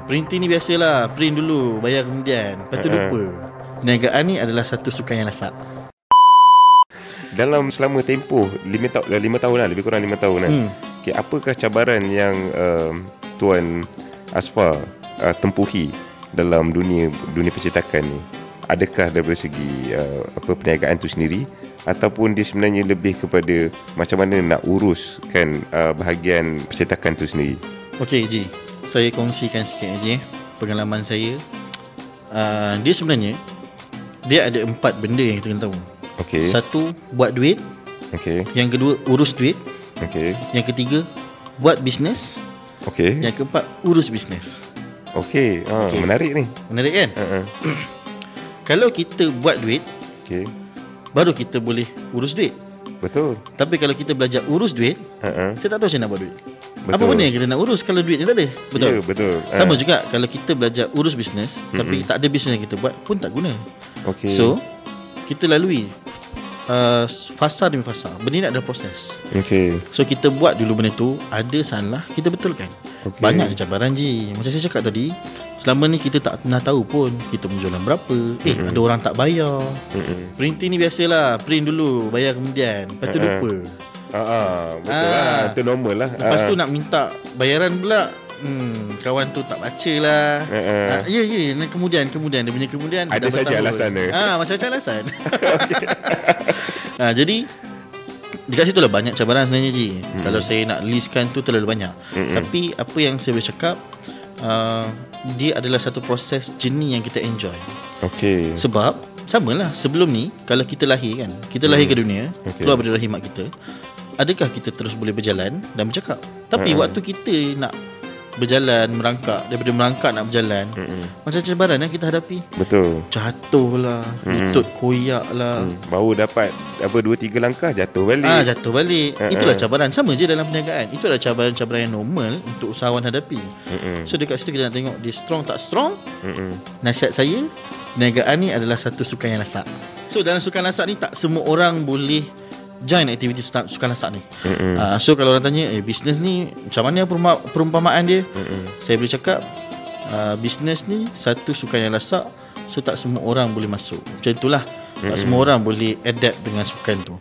Printing ni biasalah, print dulu, bayar kemudian, lepas tu lupa. Perniagaan ni adalah satu sukan yang lasak. Dalam selama tempoh 5 tahun lah, lebih kurang 5 tahun kan. Okay, apakah cabaran yang Tuan Asfar tempuhi dalam dunia percetakan ni? Adakah daripada segi perniagaan tu sendiri, ataupun dia sebenarnya lebih kepada macam mana nak uruskan bahagian percetakan tu sendiri? Okey Ji, saya kongsikan sikit je pengalaman saya. Dia sebenarnya dia ada 4 benda yang kita kena tahu. Okay. Satu, buat duit. Okay. Yang kedua, urus duit. Okay. Yang ketiga, buat bisnes. Okay. Yang keempat, urus bisnes. Okay. Okay. Menarik ni. Menarik kan? Kalau kita buat duit, okay, baru kita boleh urus duit. betul. Tapi kalau kita belajar urus duit, kita tak tahu macam nak buat duit. Betul. Apa benda yang kita nak urus kalau duit ni tak ada? Betul? Ya, betul. Sama juga kalau kita belajar urus bisnes, tapi tak ada bisnes yang kita buat pun tak guna. Okay. So, kita lalui fasa demi fasa. Benda ni ada proses. Okay. So kita buat dulu benda tu, ada salah, kita betulkan. Okay. Banyak cabaran je. Macam saya cakap tadi, selama ni kita tak pernah tahu pun kita menjualan berapa. Ada orang tak bayar. Printing ni biasalah, print dulu, bayar kemudian, lepas tu lupa. Betul lah. Itu normal lah. Lepas tu nak minta bayaran pula, kawan tu tak baca lah. Ya, kemudian dia punya kemudian ada saja alasan dia. Macam-macam alasan. Jadi dekat situ lah banyak cabaran sebenarnya Ji. Kalau saya nak listkan tu terlalu banyak. Tapi apa yang saya boleh cakap, dia adalah satu proses journey yang kita enjoy. Okay. Sebab samalah sebelum ni, kalau kita lahir kan, kita lahir ke dunia, keluar dari rahim mak kita, adakah kita terus boleh berjalan dan bercakap? Tapi waktu kita nak berjalan, merangkak, daripada merangkak nak berjalan, macam cabaran yang kita hadapi. Betul. Jatuh lah, lutut koyak lah, baru dapat 2-3 langkah jatuh balik. Jatuh balik. Itulah cabaran. Sama je dalam perniagaan. Itu adalah cabaran-cabaran yang normal untuk usahawan hadapi. So dekat situ kita nak tengok dia strong tak strong. Nasihat saya, perniagaan ni adalah satu sukan yang lasak. So dalam sukan lasak ni, tak semua orang boleh join aktiviti sukan lasak ni. So kalau orang tanya, bisnes ni macam mana perumpamaan dia, saya boleh cakap, bisnes ni satu sukan yang lasak. So tak semua orang boleh masuk. Macam itulah, tak semua orang boleh adapt dengan sukan tu.